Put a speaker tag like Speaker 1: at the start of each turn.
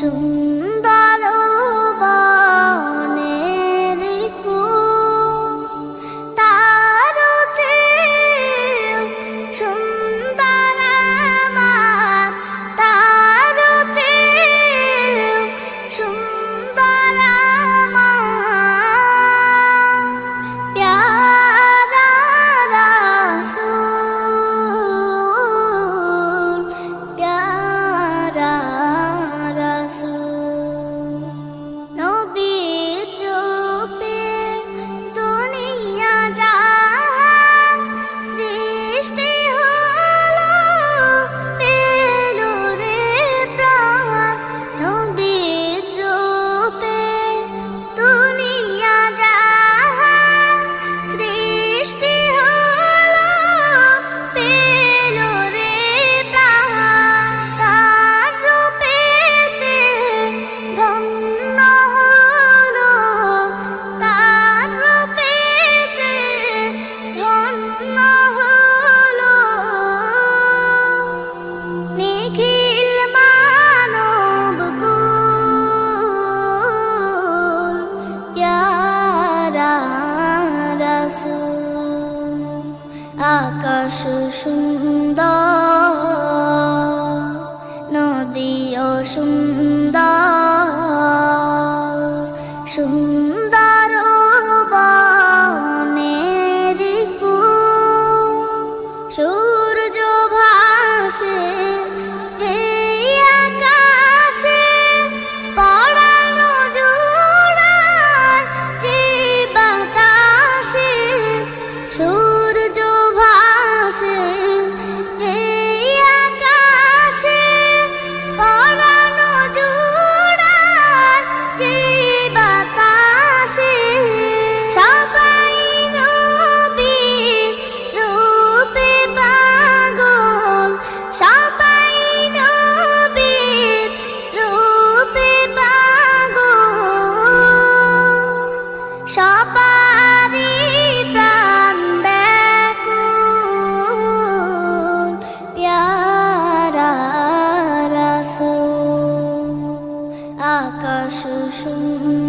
Speaker 1: সুন্দর বনের ফুল তার চেয়েও সুন্দর আমার, তার চেয়েও সুন্দর আমার প্যারা রাসূল, প্যারা রাসূল। নবীর রূপে দুনিয়া জাহান সৃষ্টি হলো, পেল রে প্রাণ। নবীর রূপে দুনিয়া জাহান সৃষ্টি হলো, পেল রে প্রাণ। তার রূপেতে ধন্য হলো, তার রূপেতে ধন্য হলো নিখিল মানবকুল, প্যারা রাসূল। আকাশ সুন্দর, নদীও সুন্দর, সুন্দর বনের ফুল। সূর্য ভাসে যে আকাশে, পরানো জোড়ায় যে বাতাসে। সূর্য ভাসে যে আকাশে, পরানো জোড়ায় যে বাতাসে। সবাই নবীর রূপে পাগল, সবাই নবীর রূপে পাগল। সবারই প্রাণ ব্যাকুল, প্যারা রাসূল। আকাশ সুন্দর,